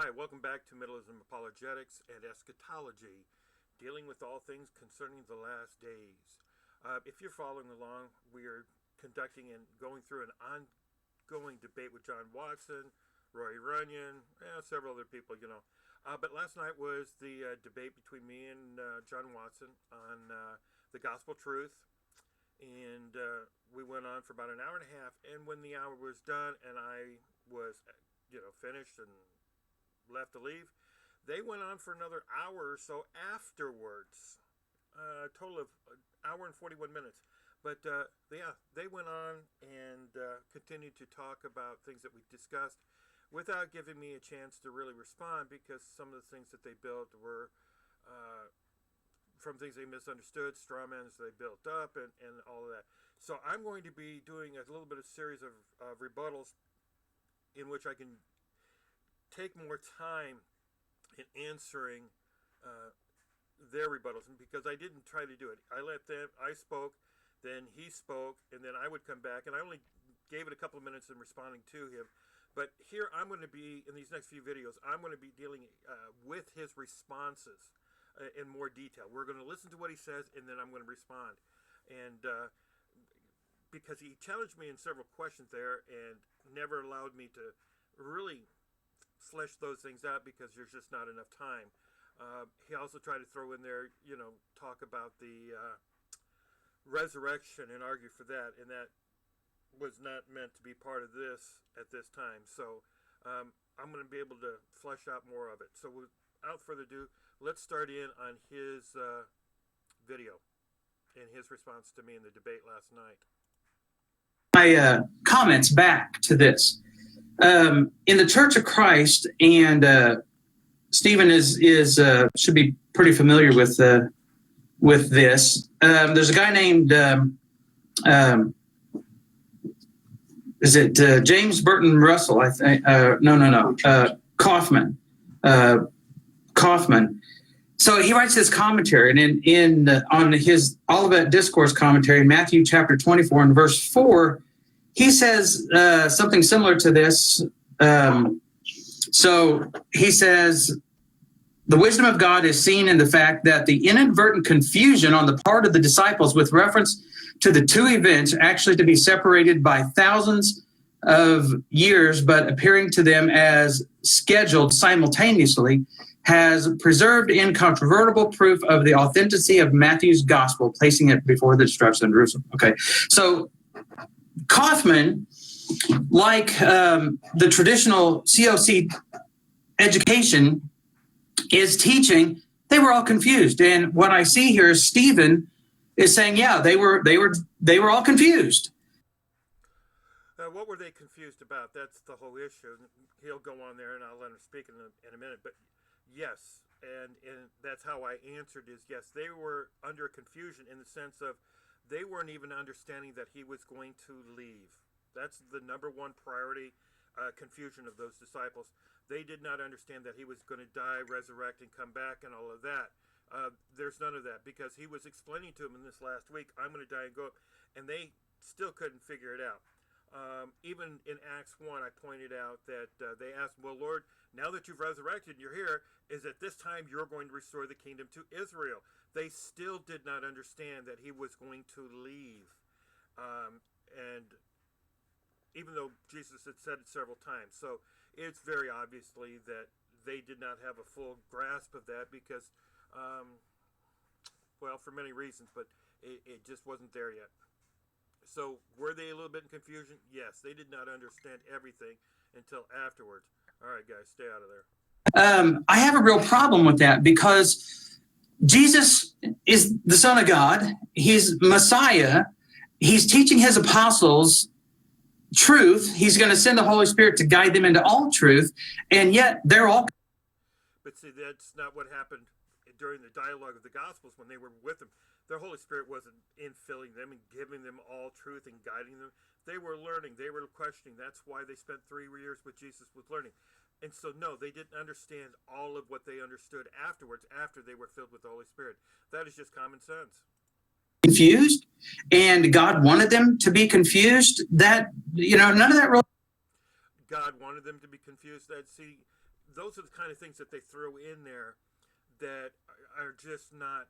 Hi, welcome back to Middleism Apologetics and Eschatology, dealing with all things concerning the last days. If you're following along, we are conducting and going through an ongoing debate with John Watson, Roy Runyon, several other people, But last night was the debate between me and John Watson on the gospel truth. And we went on for about an hour and a half. And when the hour was done and I was, finished and left to leave, they went on for another hour or so afterwards, a total of an hour and 41 minutes. But they went on and continued to talk about things that we discussed without giving me a chance to really respond, because some of the things that they built were from things they misunderstood, strawmans they built up, and all of that. So I'm going to be doing a little bit of series of rebuttals in which I can take more time in answering their rebuttals, because I didn't try to do it. I spoke, then he spoke, and then I would come back, and I only gave it a couple of minutes in responding to him. But here I'm going to be, in these next few videos, I'm going to be dealing with his responses in more detail. We're going to listen to what he says, and then I'm going to respond. And because he challenged me in several questions there and never allowed me to really flesh those things out because there's just not enough time. He also tried to throw in there, talk about the resurrection and argue for that, and that was not meant to be part of this at this time. So I'm going to be able to flesh out more of it. So without further ado, let's start in on his video and his response to me in the debate last night. My comments back to this. In the Church of Christ, and Stephen is should be pretty familiar with this. There's a guy named is it James Burton Russell? I think Kaufman. Kaufman. So he writes this commentary, and on his Olivet Discourse commentary in Matthew chapter 24 and verse 4. He says something similar to this. So he says, the wisdom of God is seen in the fact that the inadvertent confusion on the part of the disciples with reference to the two events, actually to be separated by thousands of years, but appearing to them as scheduled simultaneously, has preserved incontrovertible proof of the authenticity of Matthew's gospel, placing it before the destruction of Jerusalem. Okay, so Kaufman, like the traditional COC education is teaching, they were all confused. And what I see here is Stephen is saying, yeah, they were all confused. What were they confused about? That's the whole issue. He'll go on there, and I'll let him speak in a minute. But yes, and that's how I answered is yes, they were under confusion in the sense of they weren't even understanding that he was going to leave. That's the number one priority, confusion of those disciples. They did not understand that he was going to die, resurrect, and come back and all of that. There's none of that, because he was explaining to them in this last week, I'm going to die and go up. And they still couldn't figure it out. Even in Acts 1, I pointed out that they asked, well, Lord, now that you've resurrected and you're here, is at this time you're going to restore the kingdom to Israel? They still did not understand that he was going to leave. And even though Jesus had said it several times. So it's very obviously that they did not have a full grasp of that because, for many reasons, but it just wasn't there yet. So were they a little bit in confusion? Yes, they did not understand everything until afterwards. All right, guys, stay out of there. I have a real problem with that, because Jesus is the Son of God. He's Messiah. He's teaching his apostles truth. He's going to send the Holy Spirit to guide them into all truth, and yet they're all... But see, that's not what happened during the dialogue of the Gospels when they were with him. The Holy Spirit wasn't infilling them and giving them all truth and guiding them. They were learning. They were questioning. That's why they spent 3 years with Jesus with learning. And so, no, they didn't understand all of what they understood afterwards, after they were filled with the Holy Spirit. That is just common sense. Confused, and God wanted them to be confused. That, none of that really... God wanted them to be confused. See, those are the kind of things that they throw in there that are just not.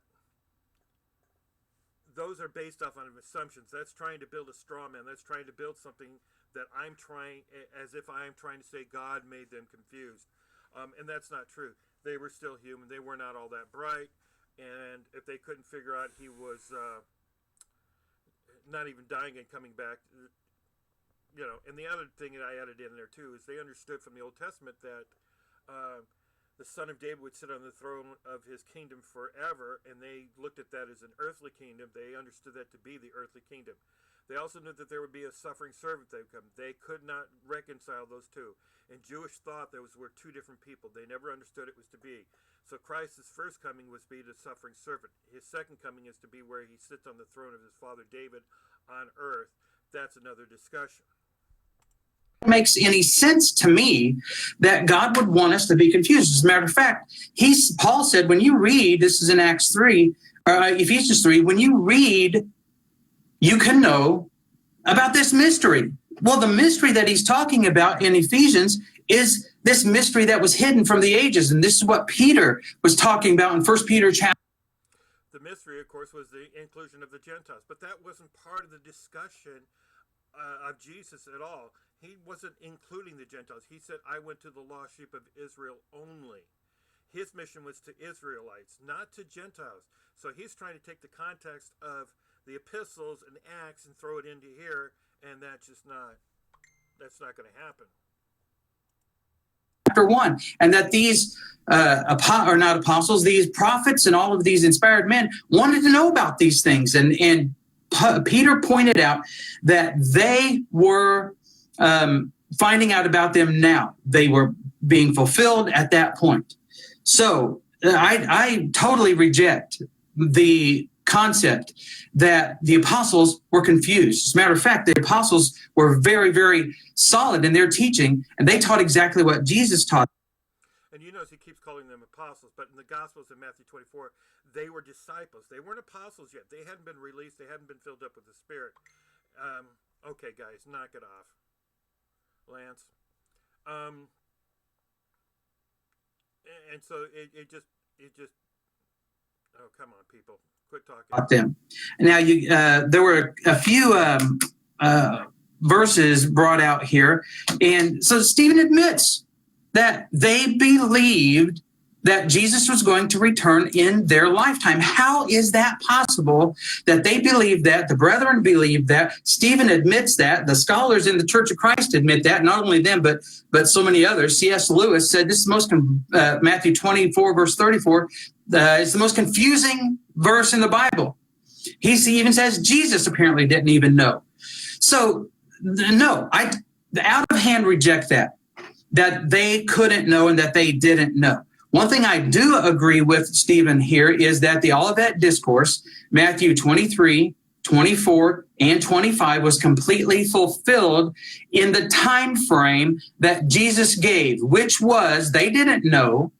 Those are based off on assumptions. That's trying to build a straw man. That's trying to build something that I'm trying, as if I'm trying to say God made them confused. And that's not true. They were still human. They were not all that bright. And if they couldn't figure out he was not even dying and coming back, and the other thing that I added in there too is they understood from the Old Testament that the son of David would sit on the throne of his kingdom forever, and they looked at that as an earthly kingdom. They understood that to be the earthly kingdom. They also knew that there would be a suffering servant that would come. They could not reconcile those two. In Jewish thought, those were two different people. They never understood it was to be. So Christ's first coming was to be the suffering servant. His second coming is to be where he sits on the throne of his father David on earth. That's another discussion. Makes any sense to me that God would want us to be confused. As a matter of fact, Paul said, when you read, this is in Acts 3, or Ephesians 3, when you read, you can know about this mystery. Well, the mystery that he's talking about in Ephesians is this mystery that was hidden from the ages. And this is what Peter was talking about in 1 Peter chapter. The mystery, of course, was the inclusion of the Gentiles. But that wasn't part of the discussion of Jesus at all. He wasn't including the Gentiles. He said, I went to the lost sheep of Israel only. His mission was to Israelites, not to Gentiles. So he's trying to take the context of the epistles and Acts and throw it into here, and that's not going to happen. Chapter 1, and that these not apostles, these prophets and all of these inspired men wanted to know about these things. And Peter pointed out that they were finding out about them now. They were being fulfilled at that point. So I totally reject the concept that the apostles were confused. As a matter of fact, the apostles were very, very solid in their teaching, and they taught exactly what Jesus taught. And you notice he keeps calling them apostles, but in the Gospels in Matthew 24, they were disciples. They weren't apostles yet. They hadn't been released. They hadn't been filled up with the Spirit. Okay, guys, knock it off. Lance. And so it just, oh, come on, people. Quit talking. About them. Now, there were a few verses brought out here. And so Stephen admits that they believed that Jesus was going to return in their lifetime. How is that possible that they believed that, the brethren believed that, Stephen admits that, the scholars in the Church of Christ admit that, not only them, but so many others. C.S. Lewis said this is the most, Matthew 24, verse 34, is the most confusing verse in the Bible. He even says Jesus apparently didn't even know. So, no, I out of hand reject that they couldn't know and that they didn't know. One thing I do agree with Stephen here is that the Olivet Discourse, Matthew 23, 24, and 25, was completely fulfilled in the time frame that Jesus gave, which was, they didn't know,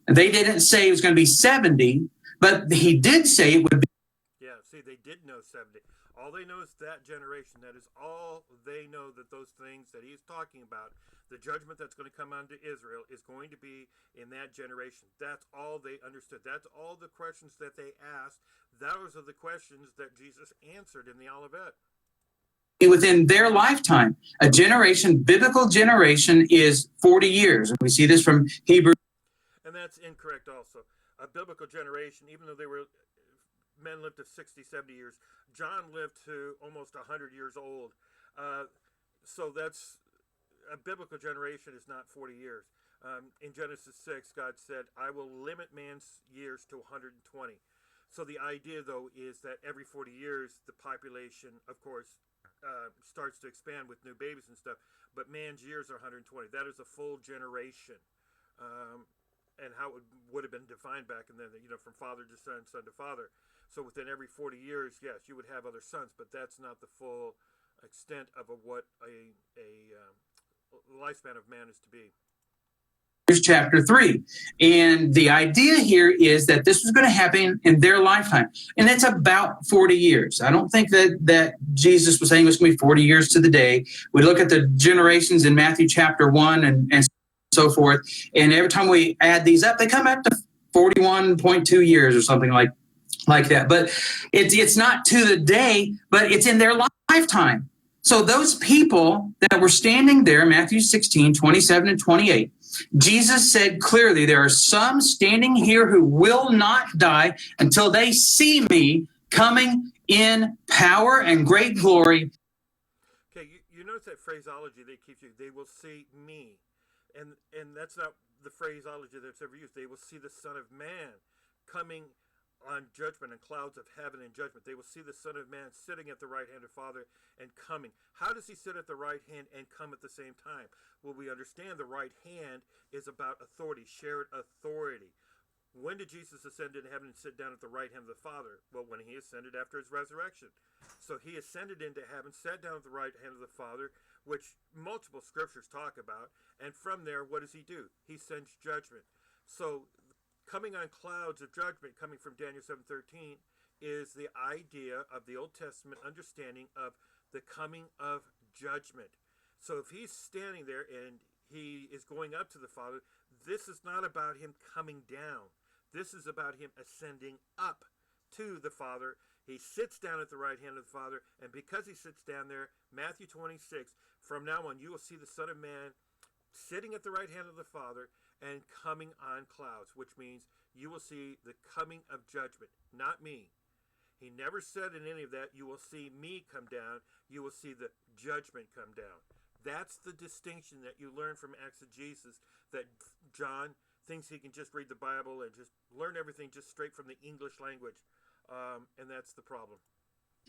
they didn't say it was going to be 70, but he did say it would be. Yeah, see, they did know 70. All they know is that generation. That is all they know, that those things that he's talking about, the judgment that's going to come onto Israel is going to be in that generation. That's all they understood. That's all the questions that they asked. Those are the questions that Jesus answered in the Olivet. Within their lifetime, a generation, biblical generation, is 40 years. We see this from Hebrews. And that's incorrect also. A biblical generation, even though men lived to 60, 70 years, John lived to almost 100 years old. So that's, a biblical generation is not 40 years. In Genesis 6, God said, I will limit man's years to 120. So the idea, though, is that every 40 years, the population, of course, starts to expand with new babies and stuff. But man's years are 120. That is a full generation. And how it would have been defined back and then, from father to son, son to father. So within every 40 years, yes, you would have other sons, but that's not the full extent of what a lifespan of man is to be. Here's chapter 3. And the idea here is that this was going to happen in their lifetime. And it's about 40 years. I don't think that Jesus was saying it was going to be 40 years to the day. We look at the generations in Matthew chapter 1 and so forth. And every time we add these up, they come out to 41.2 years or something like that. But it's not to the day, but it's in their lifetime. So those people that were standing there, Matthew 16, 27 and 28, Jesus said clearly, there are some standing here who will not die until they see me coming in power and great glory. Okay, you notice that phraseology they keep you. They will see me, and that's not the phraseology that's ever used. They will see the Son of Man coming on judgment and clouds of heaven and judgment. They will see the Son of Man sitting at the right hand of Father and coming. How does he sit at the right hand and come at the same time? Well, we understand the right hand is about authority, shared authority. When did Jesus ascend into heaven and sit down at the right hand of the Father? Well, when he ascended after his resurrection. So he ascended into heaven, sat down at the right hand of the Father, which multiple scriptures talk about. And from there, what does he do? He sends judgment. So coming on clouds of judgment, coming from Daniel 7:13, is the idea of the Old Testament understanding of the coming of judgment. So if he's standing there and he is going up to the Father, this is not about him coming down. This is about him ascending up to the Father. He sits down at the right hand of the Father, and because he sits down there, Matthew 26, from now on you will see the Son of Man sitting at the right hand of the Father and coming on clouds, which means you will see the coming of judgment, not me. He never said in any of that, you will see me come down, you will see the judgment come down. That's the distinction that you learn from exegesis, that John thinks he can just read the Bible and just learn everything just straight from the English language. And that's the problem.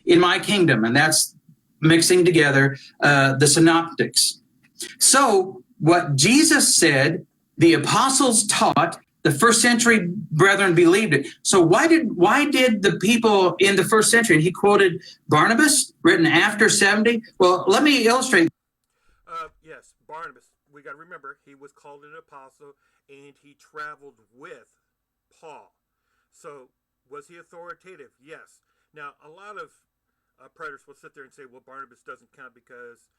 In my kingdom, and that's mixing together the synoptics. So what Jesus said, the apostles taught, the first century brethren believed it. So why did the people in the first century, and he quoted Barnabas, written after 70? Well, let me illustrate. Yes, Barnabas. We got to remember, he was called an apostle, and he traveled with Paul. So was he authoritative? Yes. Now, a lot of predators will sit there and say, well, Barnabas doesn't count because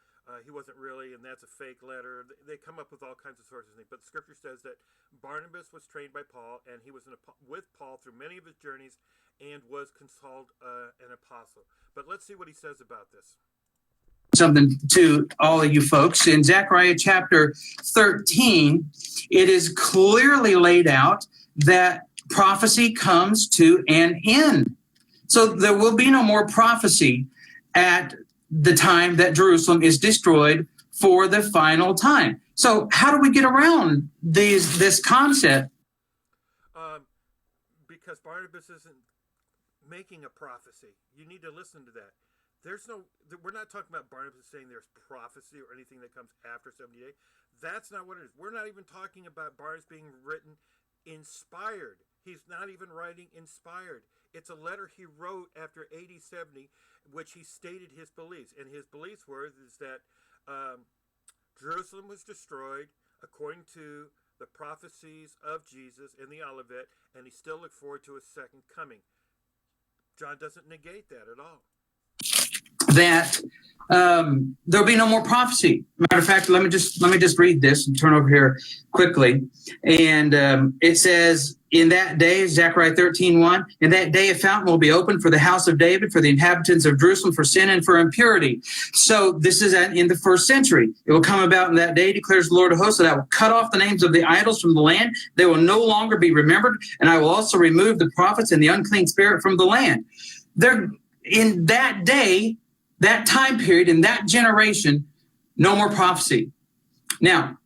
he wasn't really, and that's a fake letter. They come up with all kinds of sources. But the scripture says that Barnabas was trained by Paul, and he was with Paul through many of his journeys and was called an apostle. But let's see what he says about this. Something to all of you folks. In Zechariah chapter 13, it is clearly laid out that prophecy comes to an end. So there will be no more prophecy at the time that Jerusalem is destroyed for the final time. So how do we get around this concept? Because Barnabas isn't making a prophecy. You need to listen to that. We're not talking about Barnabas saying there's prophecy or anything that comes after 70 days. That's not what it is. We're not even talking about Barnabas being written inspired. He's not even writing inspired. It's a letter he wrote after AD 70, which he stated his beliefs. And his beliefs were that Jerusalem was destroyed according to the prophecies of Jesus in the Olivet, and he still looked forward to his second coming. John doesn't negate that at all. That there'll be no more prophecy. Matter of fact, let me just read this and turn over here quickly. And it says, in that day, Zechariah 13:1, in that day a fountain will be opened for the house of David, for the inhabitants of Jerusalem, for sin and for impurity. So this is in the first century. It will come about in that day, declares the Lord of hosts, that I will cut off the names of the idols from the land. They will no longer be remembered. And I will also remove the prophets and the unclean spirit from the land. In that day, that time period, in that generation, no more prophecy. Now,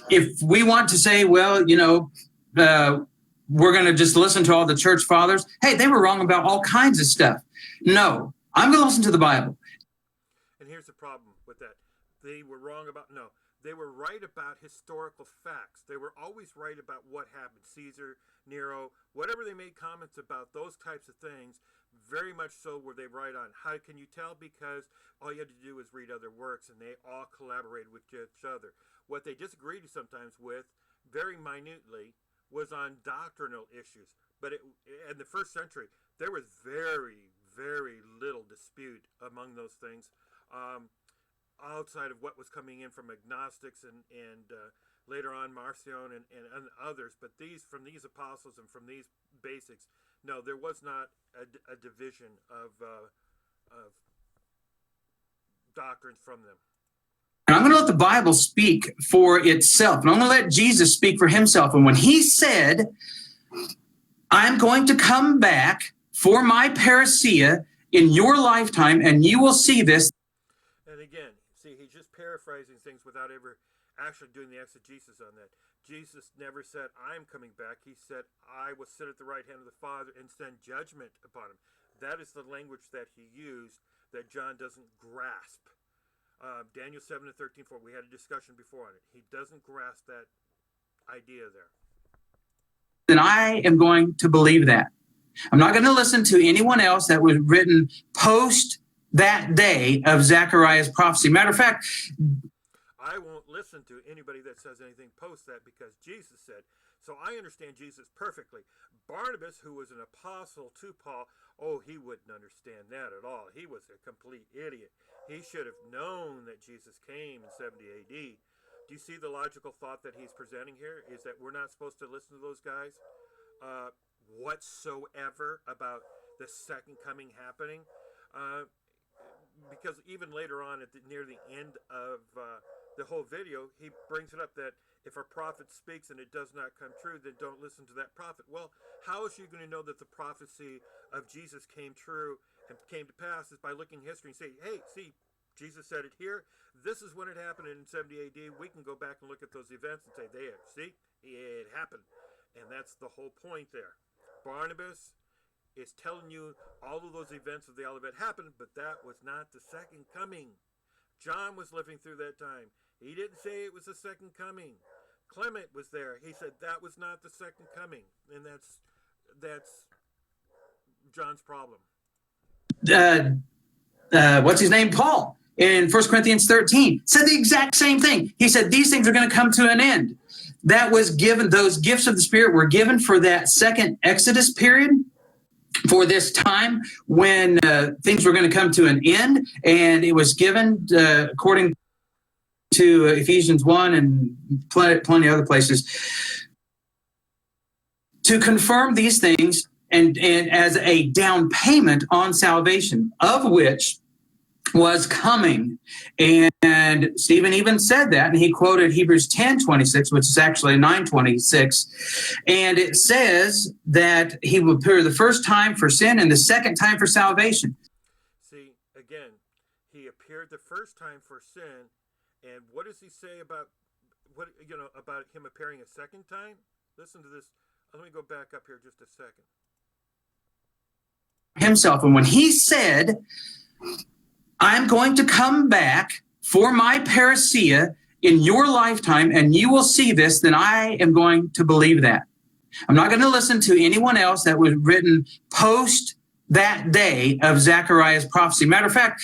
if we want to say, well, we're going to just listen to all the church fathers, hey, they were wrong about all kinds of stuff. No, I'm going to listen to the Bible. And here's the problem with that. They were wrong about, no, they were right about historical facts. They were always right about what happened. Caesar, Nero, whatever they made comments about, those types of things, very much so were they right on. How can you tell? Because all you had to do was read other works, and they all collaborated with each other. What they disagreed sometimes with, very minutely, was on doctrinal issues. But in the first century, there was very, very little dispute among those things, outside of what was coming in from agnostics and later on Marcion and others, but from these apostles and from these basics, no, there was not a division of doctrines from them. And I'm going to let the Bible speak for itself. And I'm going to let Jesus speak for himself. And when he said, I'm going to come back for my parousia in your lifetime, and you will see this. And again, see, he's just paraphrasing things without ever actually doing the exegesis on that. Jesus never said, I'm coming back. He said, I will sit at the right hand of the Father and send judgment upon him. That is the language that he used that John doesn't grasp. Daniel 7 and 13:4, we had a discussion before on it. He doesn't grasp that idea there. Then I am going to believe that. I'm not going to listen to anyone else that was written post that day of Zechariah's prophecy. Matter of fact, I won't listen to anybody that says anything post that, because Jesus said. So I understand Jesus perfectly. Barnabas, who was an apostle to Paul, he wouldn't understand that at all. He was a complete idiot. He should have known that Jesus came in 70 AD. Do you see the logical thought that he's presenting here? Is that we're not supposed to listen to those guys whatsoever about the second coming happening? Because even later on, near the end of the whole video, he brings it up that if a prophet speaks and it does not come true, then don't listen to that prophet. Well, how is you going to know that the prophecy of Jesus came true and came to pass? Is by looking at history and say, hey, see, Jesus said it here. This is when it happened in 70 AD. We can go back and look at those events and say, there, see, it happened. And that's the whole point there. Barnabas is telling you all of those events of the Olivet happened, but that was not the second coming. John was living through that time. He didn't say it was the second coming. Clement was there. He said that was not the second coming. And that's John's problem. What's his name? Paul, in 1 Corinthians 13, said the exact same thing. He said these things are going to come to an end. That was given, those gifts of the Spirit were given for that second Exodus period, for this time when things were going to come to an end. And it was given according to Ephesians 1 and plenty other places to confirm these things and as a down payment on salvation, of which was coming. And Stephen even said that, and he quoted Hebrews 10:26, which is actually 9:26. And it says that he will appear the first time for sin and the second time for salvation. See, again, he appeared the first time for sin. And what does he say about about him appearing a second time? Listen to this. Let me go back up here just a second. Himself, and when he said, I'm going to come back for my parousia in your lifetime, and you will see this, then I am going to believe that. I'm not going to listen to anyone else that was written post that day of Zechariah's prophecy. Matter of fact,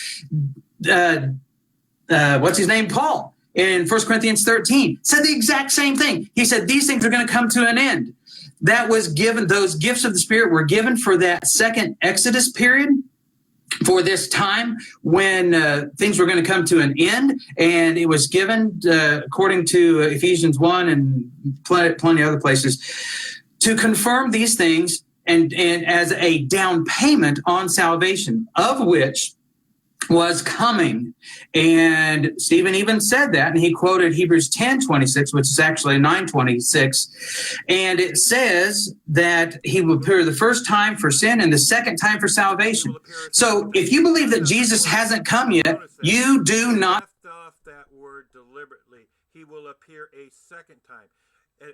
what's his name? Paul, in 1 Corinthians 13, said the exact same thing. He said these things are going to come to an end. That was given, those gifts of the Spirit were given for that second Exodus period, for this time when things were going to come to an end. And it was given according to Ephesians 1 and plenty other places to confirm these things and as a down payment on salvation, of which was coming. And Stephen even said that, and he quoted Hebrews 10:26, which is actually 9:26. And it says that he will appear the first time for sin and the second time for salvation. So if you believe that Jesus hasn't come yet, you do not. Left off that word deliberately. He will appear a second time.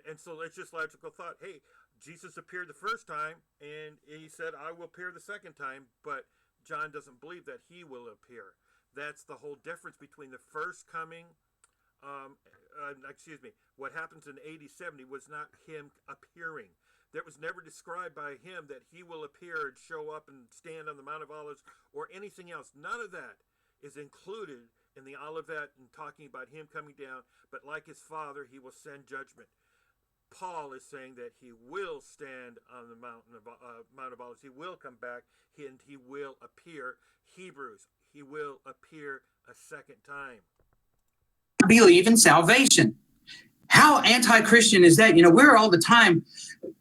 And so it's just logical thought. Hey, Jesus appeared the first time, and he said, I will appear the second time, but John doesn't believe that he will appear. That's the whole difference between the first coming. What happens in AD 70 was not him appearing. That was never described by him that he will appear and show up and stand on the Mount of Olives or anything else. None of that is included in the Olivet and talking about him coming down. But like his Father, he will send judgment. Paul is saying that he will stand on the Mount of Olives. He will come back and he will appear. Hebrews, he will appear a second time. Believe in salvation. How how anti-Christian is that? We're all the time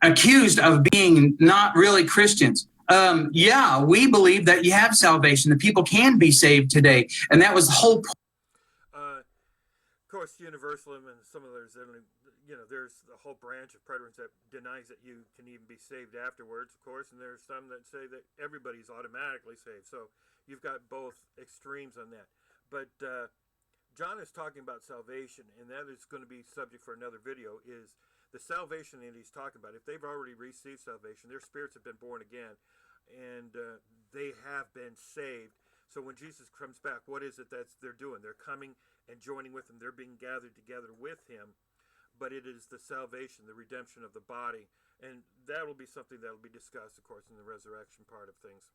accused of being not really Christians. Yeah, we believe that you have salvation, that people can be saved today. And that was the whole point. Of course, Universalism and some of those, there's a whole branch of preterists that denies that you can even be saved afterwards, of course, and there's some that say that everybody's automatically saved. So you've got both extremes on that. But John is talking about salvation, and that is going to be subject for another video, is the salvation that he's talking about. If they've already received salvation, their spirits have been born again, and they have been saved. So when Jesus comes back, what is it that they're doing? They're coming and joining with him. They're being gathered together with him. But it is the salvation, the redemption of the body. And that will be something that will be discussed, of course, in the resurrection part of things.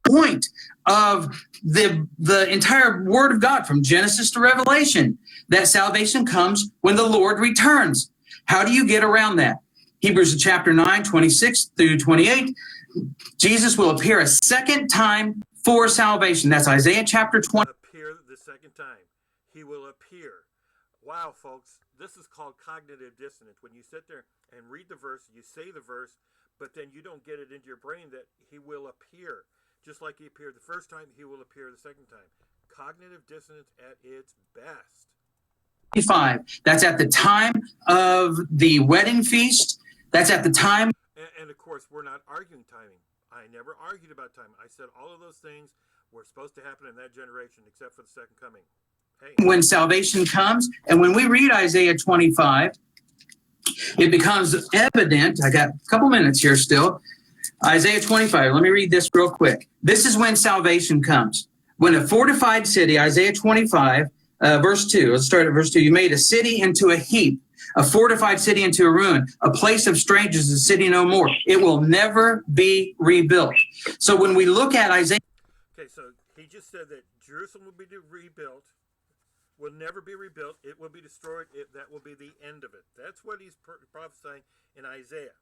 Point of the entire Word of God from Genesis to Revelation, that salvation comes when the Lord returns. How do you get around that? Hebrews chapter 9, 26 through 28. Jesus will appear a second time for salvation. That's Isaiah chapter 20. Appear the second time. He will appear. Wow, folks, this is called cognitive dissonance. When you sit there and read the verse, you say the verse, but then you don't get it into your brain that he will appear. Just like he appeared the first time, he will appear the second time. Cognitive dissonance at its best. 25. That's at the time of the wedding feast. That's at the time. And of course, we're not arguing timing. I never argued about timing. I said all of those things were supposed to happen in that generation, except for the second coming. Hey. When salvation comes, and when we read Isaiah 25, it becomes evident. I got a couple minutes here still. Isaiah 25, let me read this real quick. This is when salvation comes. When a fortified city, Isaiah 25, verse 2, let's start at verse 2. You made a city into a heap, a fortified city into a ruin, a place of strangers, a city no more. It will never be rebuilt. So when we look at Isaiah. Okay, so he just said that Jerusalem will be rebuilt, will never be rebuilt. It will be destroyed. That will be the end of it. That's what he's prophesying in Isaiah.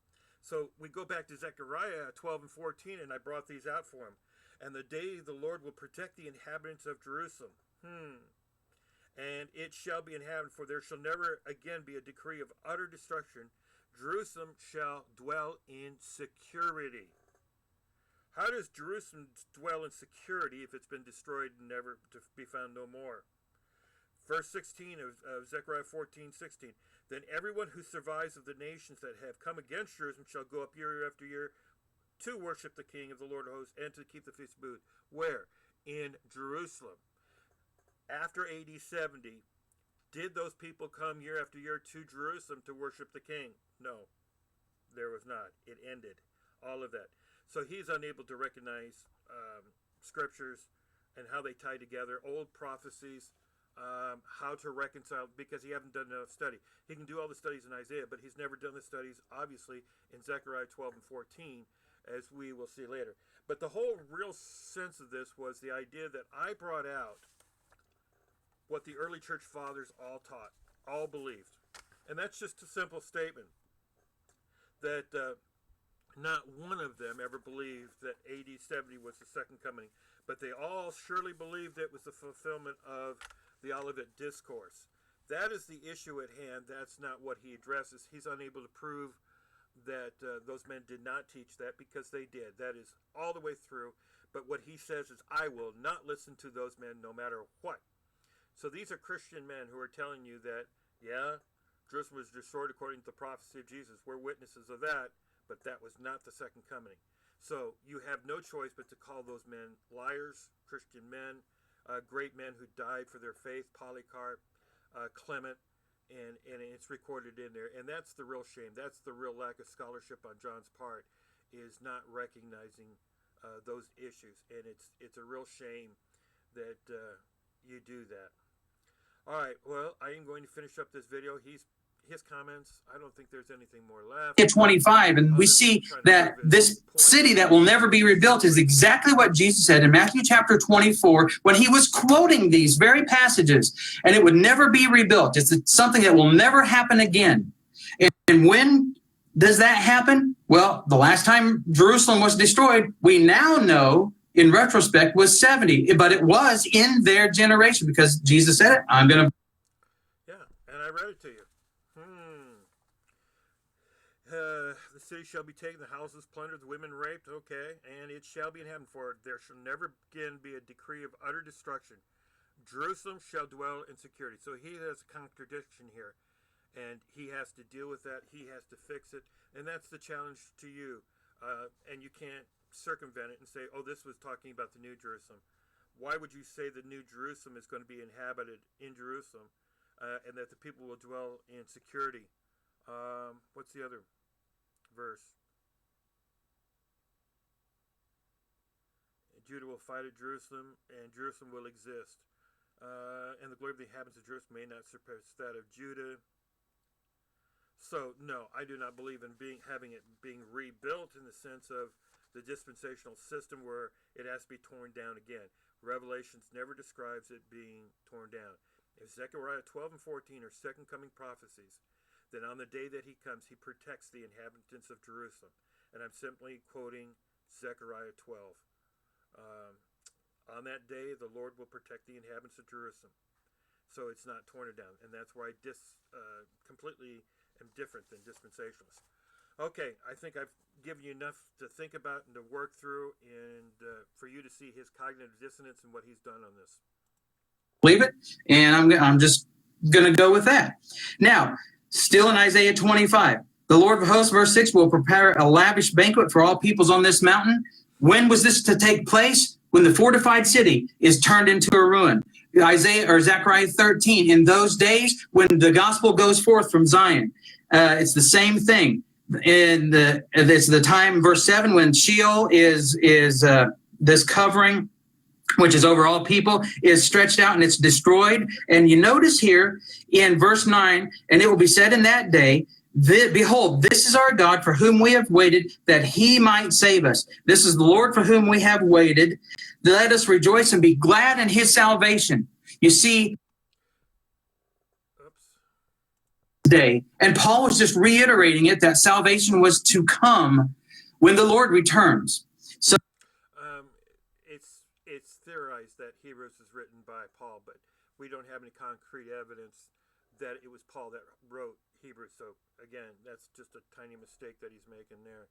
So we go back to Zechariah 12 and 14, and I brought these out for him. And the day the Lord will protect the inhabitants of Jerusalem. And it shall be inhabited, for there shall never again be a decree of utter destruction. Jerusalem shall dwell in security. How does Jerusalem dwell in security if it's been destroyed and never to be found no more? Verse 16 of Zechariah 14:16. Then everyone who survives of the nations that have come against Jerusalem shall go up year after year to worship the King of the Lord of hosts and to keep the feast of booths. Where? In Jerusalem. After AD 70, did those people come year after year to Jerusalem to worship the King? No, there was not. It ended. All of that. So he's unable to recognize scriptures and how they tie together, old prophecies, how to reconcile, because he hasn't done enough study. He can do all the studies in Isaiah, but he's never done the studies, obviously, in Zechariah 12 and 14, as we will see later. But the whole real sense of this was the idea that I brought out what the early church fathers all taught, all believed. And that's just a simple statement that not one of them ever believed that AD 70 was the second coming, but they all surely believed it was the fulfillment of the Olivet Discourse. That is the issue at hand. That's not what he addresses. He's unable to prove that those men did not teach that, because they did. That is all the way through. But what he says is, I will not listen to those men no matter what. So these are Christian men who are telling you that, yeah, Jerusalem was destroyed according to the prophecy of Jesus. We're witnesses of that, but that was not the second coming. So you have no choice but to call those men liars, Christian men, great men who died for their faith, Polycarp, Clement, and it's recorded in there. And that's the real shame. That's the real lack of scholarship on John's part, is not recognizing those issues. And it's a real shame that you do that. All right, well, I am going to finish up this video. His comments, I don't think there's anything more left. 25, and we see that this city that will never be rebuilt is exactly what Jesus said in Matthew chapter 24 when he was quoting these very passages, and it would never be rebuilt. It's something that will never happen again. And when does that happen? Well, the last time Jerusalem was destroyed, we now know in retrospect was 70, but it was in their generation, because Jesus said it. I'm going to. Yeah, and I read it to you. The city shall be taken, the houses plundered, the women raped, okay, and it shall be in heaven, for there shall never again be a decree of utter destruction. Jerusalem shall dwell in security. So he has a contradiction here, and he has to deal with that. He has to fix it, and that's the challenge to you. And you can't circumvent it and say, oh, this was talking about the New Jerusalem. Why would you say the New Jerusalem is going to be inhabited in Jerusalem, and that the people will dwell in security? What's the other verse? Judah will fight at Jerusalem, and Jerusalem will exist. And the glory of the inhabitants of Jerusalem may not surpass that of Judah. So, no, I do not believe in having it being rebuilt in the sense of the dispensational system where it has to be torn down again. Revelations never describes it being torn down. If Zechariah 12 and 14 are second coming prophecies, then on the day that he comes, he protects the inhabitants of Jerusalem. And I'm simply quoting Zechariah 12. On that day, the Lord will protect the inhabitants of Jerusalem. So it's not torn down. And that's why I completely am different than dispensationalists. Okay, I think I've given you enough to think about and to work through, and for you to see his cognitive dissonance and what he's done on this. Believe it, and I'm just going to go with that. Now, still in Isaiah 25, the Lord of hosts, verse 6, will prepare a lavish banquet for all peoples on this mountain. When was this to take place? When the fortified city is turned into a ruin. Isaiah or Zechariah 13, in those days when the gospel goes forth from Zion. It's the same thing. It's the time, verse 7, when Sheol is this covering, which is over all people, is stretched out and it's destroyed. And you notice here in verse 9, and it will be said in that day, behold, this is our God for whom we have waited, that he might save us. This is the Lord for whom we have waited. Let us rejoice and be glad in his salvation. You see, day, and Paul was just reiterating it, that salvation was to come when the Lord returns. So it's theorized that Hebrews is written by Paul, but we don't have any concrete evidence that it was Paul that wrote Hebrews. So again, that's just a tiny mistake that he's making there.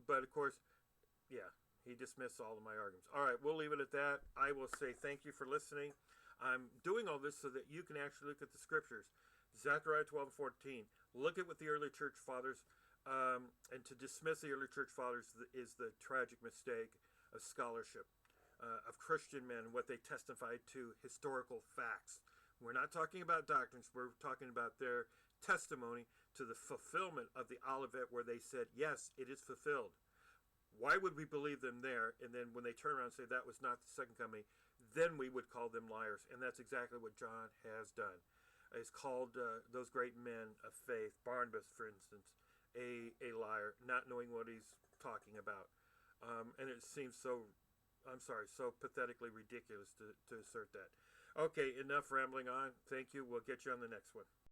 But of course, yeah, he dismissed all of my arguments. All right, we'll leave it at that. I will say thank you for listening. I'm doing all this so that you can actually look at the scriptures. Zechariah 12 and 14. Look at what the early church fathers, and to dismiss the early church fathers is the tragic mistake of scholarship, of Christian men, what they testified to, historical facts. We're not talking about doctrines. We're talking about their testimony to the fulfillment of the Olivet, where they said, yes, it is fulfilled. Why would we believe them there? And then when they turn around and say that was not the second coming, then we would call them liars. And that's exactly what John has done. He's called those great men of faith, Barnabas, for instance, a liar, not knowing what he's talking about. And it seems so pathetically ridiculous to assert that. Okay, enough rambling on. Thank you. We'll get you on the next one.